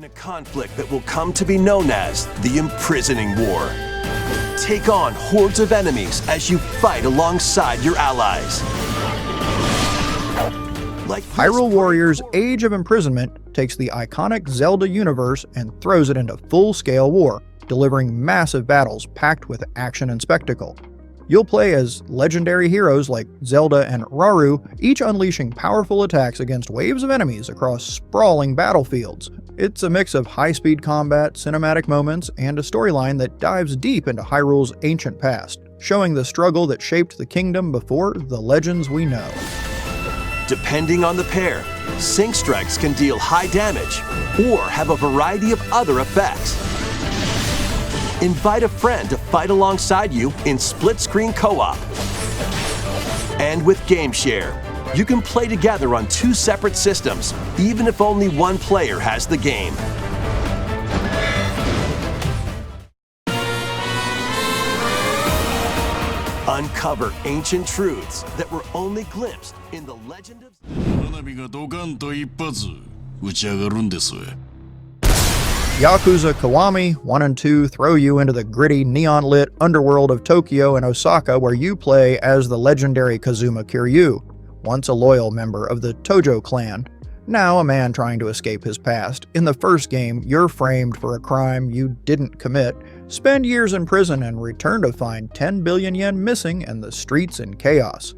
in a conflict that will come to be known as the Imprisoning War. Take on hordes of enemies as you fight alongside your allies. Like Hyrule Warriors Age of Imprisonment takes the iconic Zelda universe and throws it into full-scale war, delivering massive battles packed with action and spectacle. You'll play as legendary heroes like Zelda and Rauru, each unleashing powerful attacks against waves of enemies across sprawling battlefields. It's a mix of high-speed combat, cinematic moments, and a storyline that dives deep into Hyrule's ancient past, showing the struggle that shaped the kingdom before the legends we know. Depending on the pair, sync strikes can deal high damage or have a variety of other effects. Invite a friend to fight alongside you in split-screen co-op. And with Game Share, you can play together on 2 separate systems, even if only one player has the game. Uncover ancient truths that were only glimpsed in the legend of... Yakuza Kiwami 1 and 2 throw you into the gritty, neon-lit underworld of Tokyo and Osaka, where you play as the legendary Kazuma Kiryu, once a loyal member of the Tojo clan, now a man trying to escape his past. In the first game, you're framed for a crime you didn't commit, spend years in prison, and return to find 10 billion yen missing and the streets in chaos.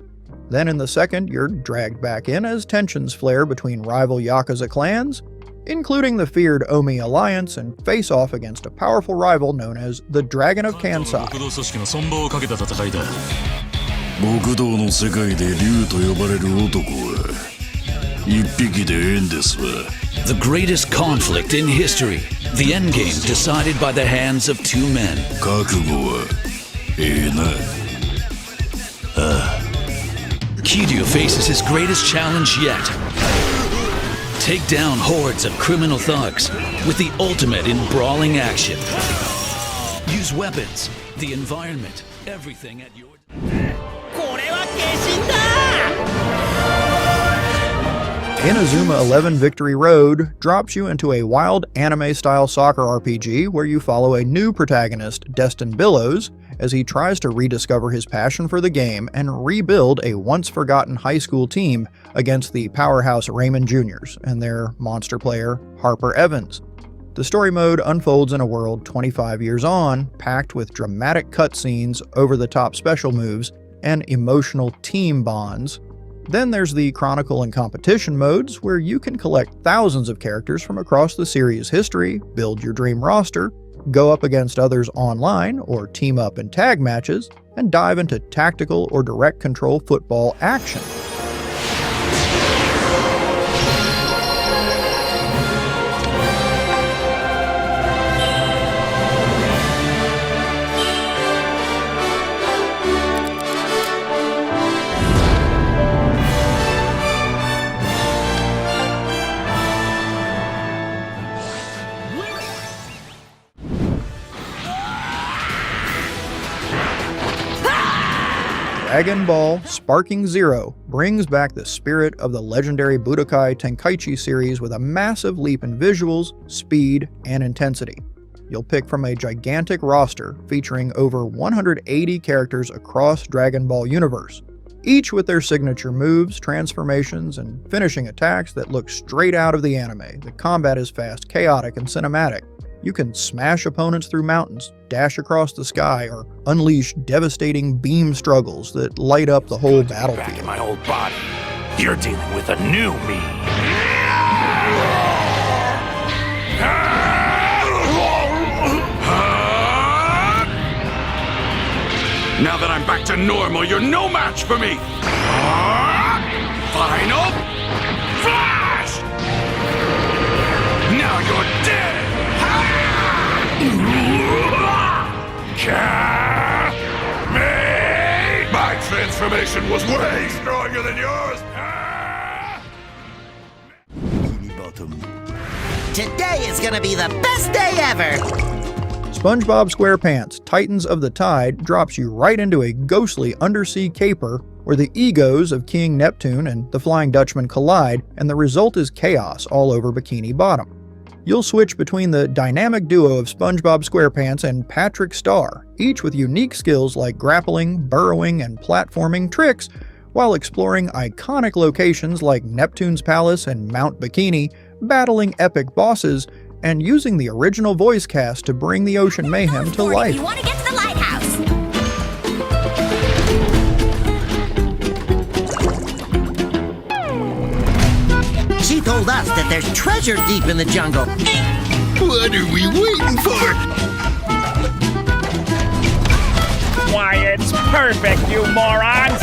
Then in the second, you're dragged back in as tensions flare between rival Yakuza clans, including the feared Omi Alliance, and face off against a powerful rival known as the Dragon of Kansai. The greatest conflict in history. The endgame decided by the hands of 2 men. Kiryu faces his greatest challenge yet. Take down hordes of criminal thugs with the ultimate in brawling action. Use weapons, the environment, everything at your... Inazuma 11 Victory Road drops you into a wild anime-style soccer RPG where you follow a new protagonist, Destin Billows, as he tries to rediscover his passion for the game and rebuild a once-forgotten high school team against the powerhouse Raymond Juniors and their monster player, Harper Evans. The story mode unfolds in a world 25 years on, packed with dramatic cutscenes, over-the-top special moves, and emotional team bonds. Then there's the Chronicle and Competition modes, where you can collect thousands of characters from across the series' history, build your dream roster, go up against others online or team up in tag matches, and dive into tactical or direct control football action. Dragon Ball Sparking Zero brings back the spirit of the legendary Budokai Tenkaichi series with a massive leap in visuals, speed, and intensity. You'll pick from a gigantic roster featuring over 180 characters across Dragon Ball universe, each with their signature moves, transformations, and finishing attacks that look straight out of the anime. The combat is fast, chaotic, and cinematic. You can smash opponents through mountains, dash across the sky, or unleash devastating beam struggles that light up the whole battlefield. Back in my old body, you're dealing with a new me. Now that I'm back to normal, you're no match for me. Final Flash! Now you're dead! My transformation was way stronger than yours! Today is gonna be the best day ever! SpongeBob SquarePants Titans of the Tide drops you right into a ghostly undersea caper where the egos of King Neptune and the Flying Dutchman collide, and the result is chaos all over Bikini Bottom. You'll switch between the dynamic duo of SpongeBob SquarePants and Patrick Star, each with unique skills like grappling, burrowing, and platforming tricks, while exploring iconic locations like Neptune's Palace and Mount Bikini, battling epic bosses, and using the original voice cast to bring the ocean mayhem to life. You want to get to the lighthouse. She told us that there's treasure deep in the jungle. What are we waiting for? Why, it's perfect, you morons!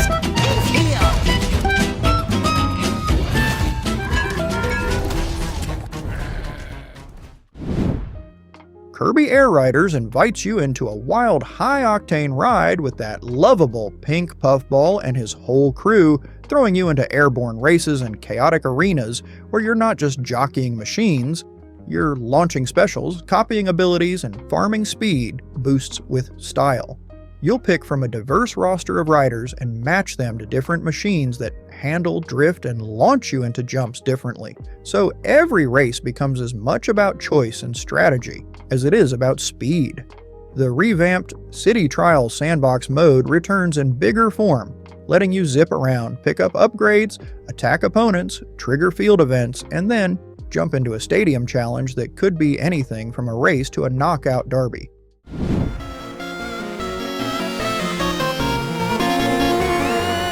Kirby Air Riders invites you into a wild, high-octane ride with that lovable pink puffball and his whole crew, throwing you into airborne races and chaotic arenas where you're not just jockeying machines, you're launching specials, copying abilities, and farming speed boosts with style. You'll pick from a diverse roster of riders and match them to different machines that handle, drift, and launch you into jumps differently. So every race becomes as much about choice and strategy as it is about speed. The revamped City Trial Sandbox mode returns in bigger form, letting you zip around, pick up upgrades, attack opponents, trigger field events, and then jump into a stadium challenge that could be anything from a race to a knockout derby.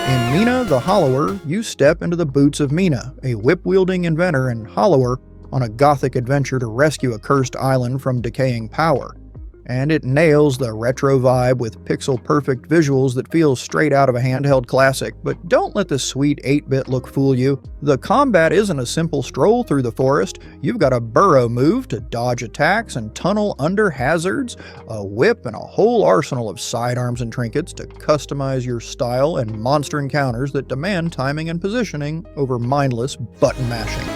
In Mina the Hollower, you step into the boots of Mina, a whip-wielding inventor and hollower, on a gothic adventure to rescue a cursed island from decaying power. And it nails the retro vibe with pixel-perfect visuals that feel straight out of a handheld classic, but don't let the sweet 8-bit look fool you. The combat isn't a simple stroll through the forest. You've got a burrow move to dodge attacks and tunnel under hazards, a whip, and a whole arsenal of sidearms and trinkets to customize your style and monster encounters that demand timing and positioning over mindless button mashing.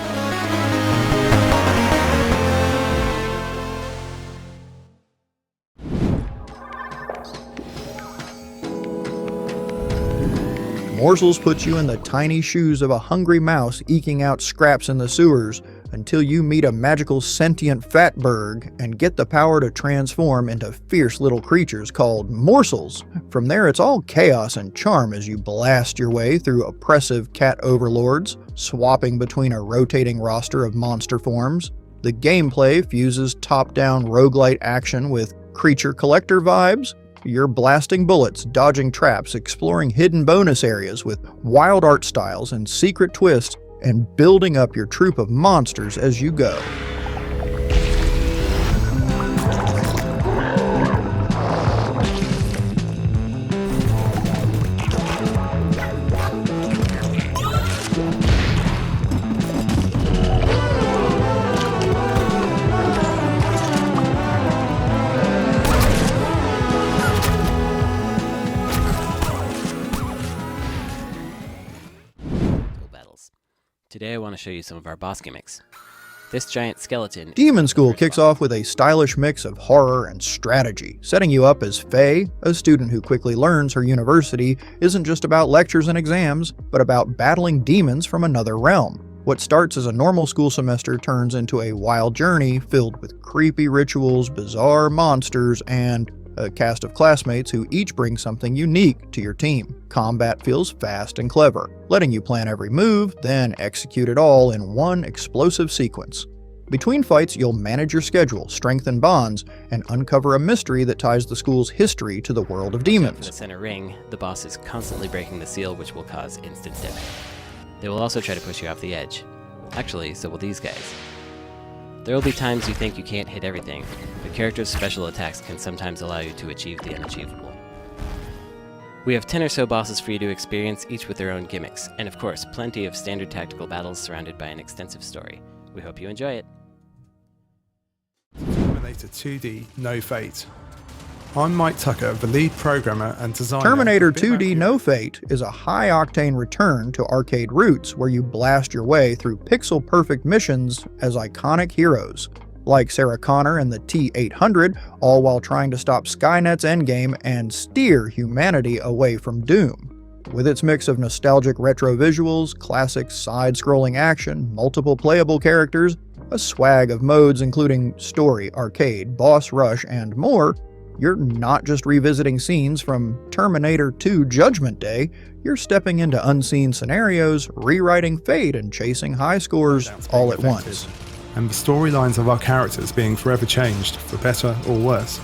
Morsels puts you in the tiny shoes of a hungry mouse eking out scraps in the sewers until you meet a magical sentient fatberg and get the power to transform into fierce little creatures called Morsels. From there, it's all chaos and charm as you blast your way through oppressive cat overlords, swapping between a rotating roster of monster forms. The gameplay fuses top-down roguelite action with creature collector vibes. You're blasting bullets, dodging traps, exploring hidden bonus areas with wild art styles and secret twists, and building up your troop of monsters as you go. Today I want to show you some of our boss gimmicks. This giant skeleton... Demonschool kicks off with a stylish mix of horror and strategy, setting you up as Faye, a student who quickly learns her university isn't just about lectures and exams, but about battling demons from another realm. What starts as a normal school semester turns into a wild journey filled with creepy rituals, bizarre monsters, and a cast of classmates who each bring something unique to your team. Combat feels fast and clever, letting you plan every move, then execute it all in one explosive sequence. Between fights, you'll manage your schedule, strengthen bonds, and uncover a mystery that ties the school's history to the world of demons. In the center ring, the boss is constantly breaking the seal, which will cause instant death. They will also try to push you off the edge. Actually, so will these guys. There will be times you think you can't hit everything, but characters' special attacks can sometimes allow you to achieve the unachievable. We have 10 or so bosses for you to experience, each with their own gimmicks, and of course, plenty of standard tactical battles surrounded by an extensive story. We hope you enjoy it. Terminator 2D No Fate. I'm Mike Tucker, the lead programmer and designer. Terminator 2D No Fate is a high-octane return to arcade roots where you blast your way through pixel-perfect missions as iconic heroes, like Sarah Connor and the T-800, all while trying to stop Skynet's endgame and steer humanity away from doom. With its mix of nostalgic retro visuals, classic side-scrolling action, multiple playable characters, a swag of modes including story, arcade, boss rush, and more, you're not just revisiting scenes from Terminator 2 Judgment Day, you're stepping into unseen scenarios, rewriting fate, and chasing high scores all at once. And the storylines of our characters being forever changed, for better or worse.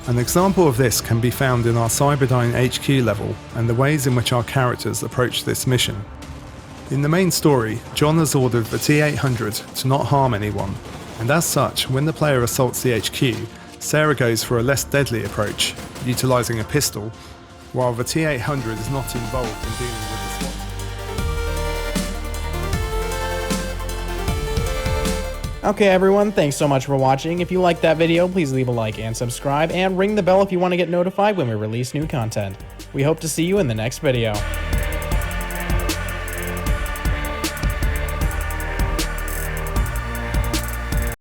An example of this can be found in our Cyberdyne HQ level and the ways in which our characters approach this mission. In the main story, John has ordered the T-800 to not harm anyone, and as such, when the player assaults the HQ, Sarah goes for a less deadly approach, utilising a pistol, while the T-800 is not involved in dealing with the SWAT. Okay everyone, thanks so much for watching. If you liked that video, please leave a like and subscribe, and ring the bell if you want to get notified when we release new content. We hope to see you in the next video.